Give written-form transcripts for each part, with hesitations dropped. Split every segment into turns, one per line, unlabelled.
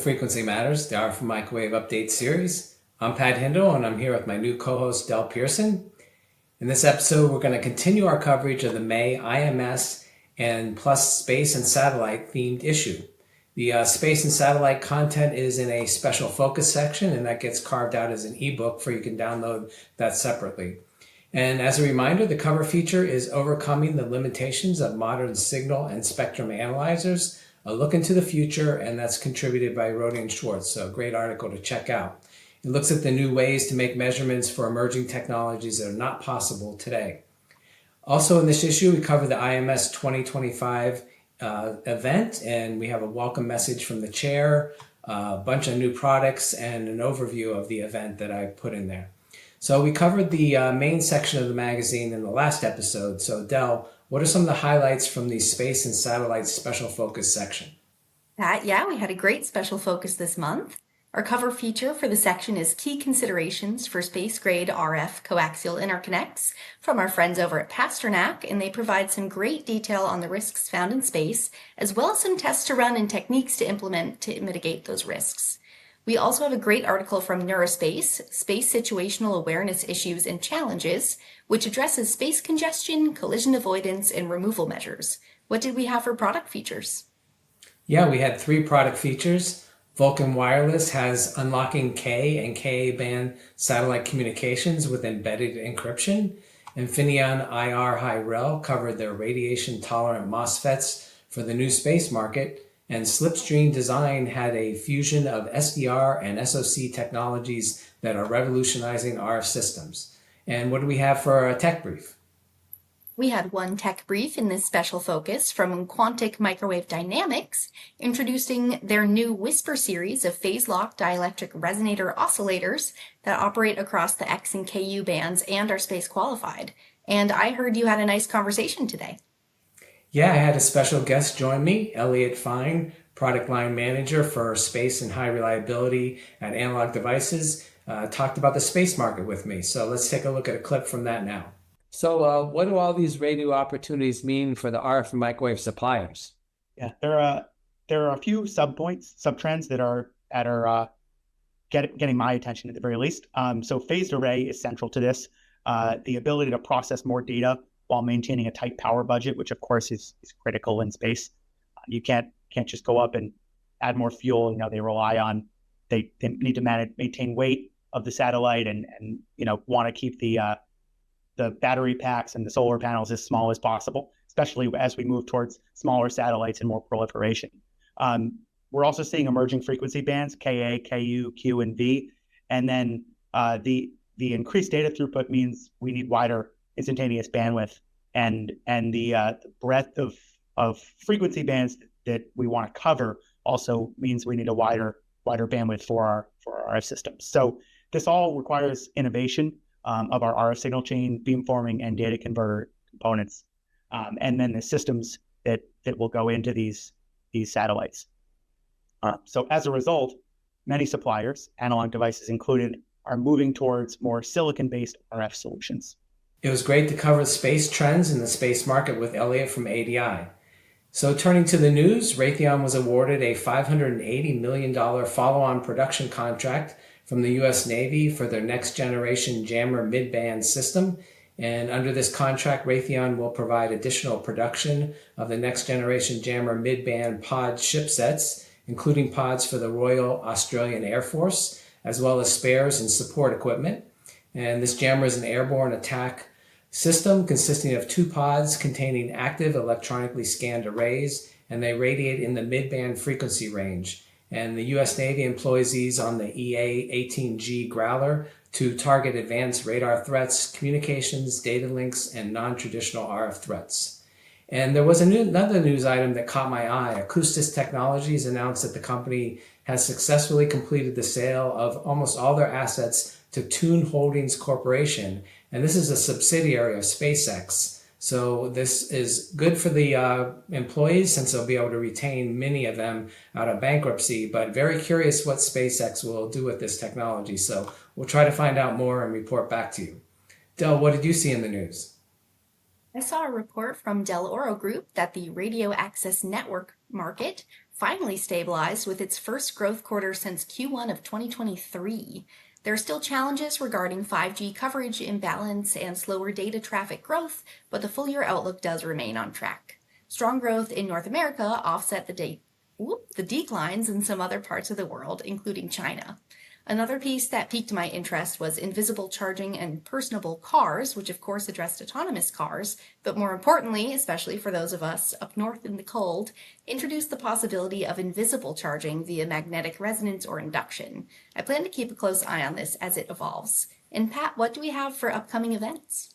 Frequency Matters, the RF Microwave Update Series. I'm Pat Hindle, and I'm here with my new co-host, Del Pearson. In this episode, we're going to continue our coverage of the May IMS and plus space and satellite themed issue. The space and satellite content is in a special focus section, and that gets carved out as an ebook for you can download that separately. And as a reminder, the cover feature is Overcoming the Limitations of Modern Signal and Spectrum Analyzers, a look into the future, and that's contributed by Rodian Schwartz, so a great article to check out. It looks at the new ways to make measurements for emerging technologies that are not possible today. Also in this issue, we cover the IMS 2025 event, and we have a welcome message from the chair, a bunch of new products, and an overview of the event that I put in there. So we covered the main section of the magazine in the last episode. So Del, what are some of the highlights from the Space and Satellite Special Focus section?
Pat, yeah, we had a great special focus this month. Our cover feature for the section is Key Considerations for Space-Grade RF Coaxial Interconnects from our friends over at Pasternak, and they provide some great detail on the risks found in space, as well as some tests to run and techniques to implement to mitigate those risks. We also have a great article from Neurospace, Space Situational Awareness Issues and Challenges, which addresses space congestion, collision avoidance, and removal measures. What did we have for product features?
Yeah, we had 3 product features. Vulcan Wireless has unlocking K and Ka band satellite communications with embedded encryption. Infineon IR High Rel covered their radiation-tolerant MOSFETs for the new space market. And Slipstream Design had a fusion of SDR and SoC technologies that are revolutionizing RF systems. And what do we have for a tech brief?
We had one tech brief in this special focus from Quantic Microwave Dynamics, introducing their new Whisper series of phase-lock dielectric resonator oscillators that operate across the X and Ku bands and are space qualified. And I heard you had a nice conversation today.
Yeah, I had a special guest join me, Elliot Fine, product line manager for space and high reliability at Analog Devices, talked about the space market with me. So let's take a look at a clip from that now. So what do all these radio opportunities mean for the RF and microwave suppliers?
Yeah, there are a few subtrends that are getting my attention at the very least. So phased array is central to this. The ability to process more data while maintaining a tight power budget, which of course is critical in space. You can't just go up and add more fuel. They rely on they need to maintain weight of the satellite and want to keep the battery packs and the solar panels as small as possible, especially as we move towards smaller satellites and more proliferation. We're also seeing emerging frequency bands, Ka, Ku, Q, and V, and then the increased data throughput means we need wider instantaneous bandwidth, and the breadth of frequency bands that we want to cover also means we need a wider bandwidth for our RF systems. So this all requires innovation of our RF signal chain, beamforming, and data converter components, and then the systems that will go into these satellites. So as a result, many suppliers, Analog Devices included, are moving towards more silicon-based RF solutions.
It was great to cover space trends in the space market with Elliot from ADI. So turning to the news, Raytheon was awarded a $580 million follow-on production contract from the U.S. Navy for their next generation jammer midband system. And under this contract, Raytheon will provide additional production of the next generation jammer midband pod shipsets, including pods for the Royal Australian Air Force, as well as spares and support equipment. And this jammer is an airborne attack system consisting of 2 pods containing active electronically scanned arrays, and they radiate in the mid-band frequency range. And the U.S. Navy employs these on the EA-18G Growler to target advanced radar threats, communications, data links, and non-traditional RF threats. And there was another news item that caught my eye. Acoustis Technologies announced that the company has successfully completed the sale of almost all their assets to Tune Holdings Corporation, and this is a subsidiary of SpaceX. So this is good for the employees since they'll be able to retain many of them out of bankruptcy, but very curious what SpaceX will do with this technology. So we'll try to find out more and report back to you. Del, what did you see in the news?
I saw a report from Del Oro Group that the radio access network market finally stabilized with its first growth quarter since Q1 of 2023. There are still challenges regarding 5G coverage imbalance and slower data traffic growth, but the full year outlook does remain on track. Strong growth in North America offset the declines in some other parts of the world, including China. Another piece that piqued my interest was invisible charging and personable cars, which of course addressed autonomous cars, but more importantly, especially for those of us up north in the cold, introduced the possibility of invisible charging via magnetic resonance or induction. I plan to keep a close eye on this as it evolves. And Pat, what do we have for upcoming events?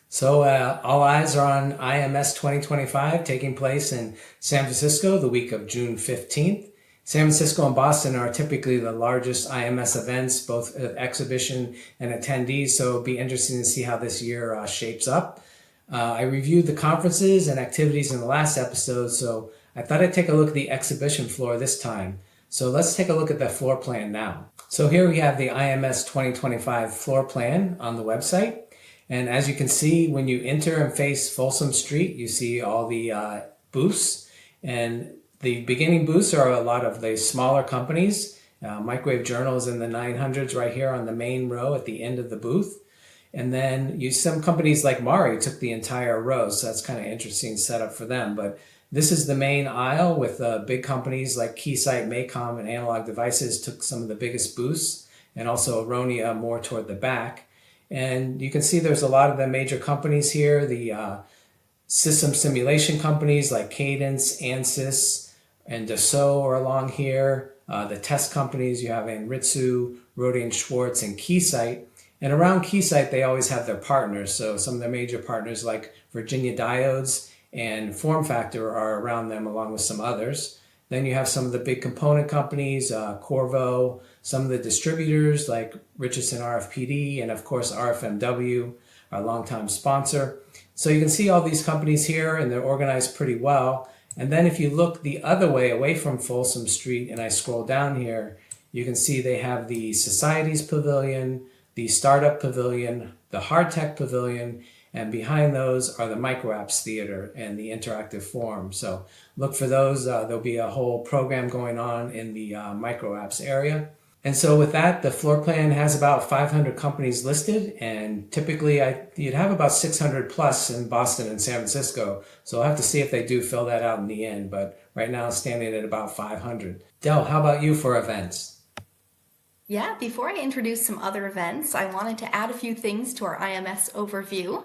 So all eyes are on IMS 2025 taking place in San Francisco the week of June 15th. San Francisco and Boston are typically the largest IMS events, both exhibition and attendees, so it'll be interesting to see how this year shapes up. I reviewed the conferences and activities in the last episode, so I thought I'd take a look at the exhibition floor this time. So let's take a look at the floor plan now. So here we have the IMS 2025 floor plan on the website. And as you can see, when you enter and face Folsom Street, you see all the booths. And the beginning booths are a lot of the smaller companies. Microwave Journal is in the 900s right here on the main row at the end of the booth. And then some companies like Mari took the entire row, so that's kind of interesting setup for them. But this is the main aisle with big companies like Keysight, Macom, and Analog Devices took some of the biggest booths, and also Aronia more toward the back. And you can see there's a lot of the major companies here, the system simulation companies like Cadence, Ansys, and Dassault are along here. The test companies, you have Anritsu, Rohde & Schwartz, and Keysight. And around Keysight, they always have their partners. So some of their major partners like Virginia Diodes and FormFactor are around them along with some others. Then you have some of the big component companies, Qorvo, some of the distributors like Richardson RFPD, and of course RFMW, our longtime sponsor. So you can see all these companies here, and they're organized pretty well. And then if you look the other way, away from Folsom Street, and I scroll down here, you can see they have the Societies Pavilion, the Startup Pavilion, the Hardtech Pavilion, and behind those are the Microapps Theater and the Interactive Forum. So look for those. There'll be a whole program going on in the Microapps area. And so with that, the floor plan has about 500 companies listed, and typically you'd have about 600 plus in Boston and San Francisco. So I'll have to see if they do fill that out in the end, but right now it's standing at about 500. Del, how about you for events?
Yeah, before I introduce some other events, I wanted to add a few things to our IMS overview,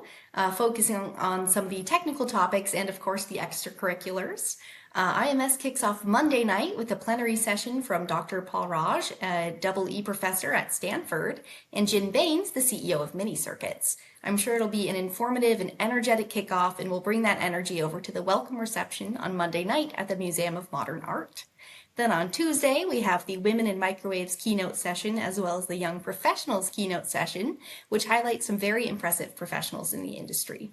focusing on some of the technical topics and, of course, the extracurriculars. IMS kicks off Monday night with a plenary session from Dr. Paul Raj, a double E professor at Stanford, and Jin Baines, the CEO of Mini Circuits. I'm sure it'll be an informative and energetic kickoff, and we'll bring that energy over to the welcome reception on Monday night at the Museum of Modern Art. Then on Tuesday, we have the Women in Microwaves keynote session, as well as the Young Professionals keynote session, which highlights some very impressive professionals in the industry.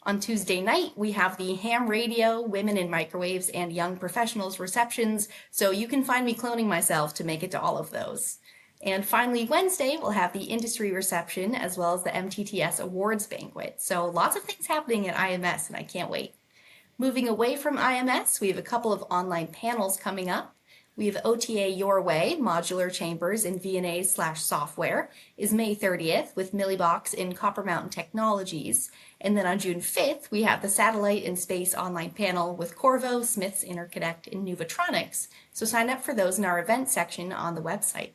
On Tuesday night, we have the Ham Radio, Women in Microwaves, and Young Professionals receptions, so you can find me cloning myself to make it to all of those. And finally, Wednesday, we'll have the industry reception, as well as the MTTS Awards banquet. So lots of things happening at IMS, and I can't wait. Moving away from IMS, we have a couple of online panels coming up. We have OTA Your Way, Modular Chambers in VNA/software, is May 30th with Millibox in Copper Mountain Technologies. And then on June 5th, we have the Satellite and Space online panel with Qorvo, Smiths Interconnect, and Nuvatronics. So sign up for those in our event section on the website.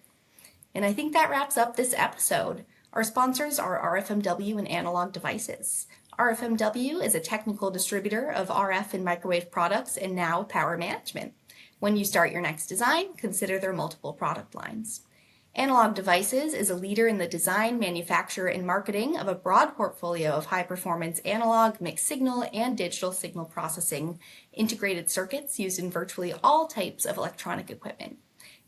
And I think that wraps up this episode. Our sponsors are RFMW and Analog Devices. RFMW is a technical distributor of RF and microwave products and now power management. When you start your next design, consider their multiple product lines. Analog Devices is a leader in the design, manufacture, and marketing of a broad portfolio of high-performance analog, mixed signal, and digital signal processing integrated circuits used in virtually all types of electronic equipment.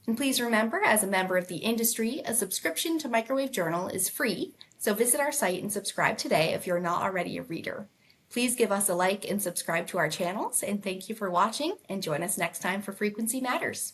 And please remember, as a member of the industry, a subscription to Microwave Journal is free, so visit our site and subscribe today if you're not already a reader. Please give us a like and subscribe to our channels, and thank you for watching, and join us next time for Frequency Matters.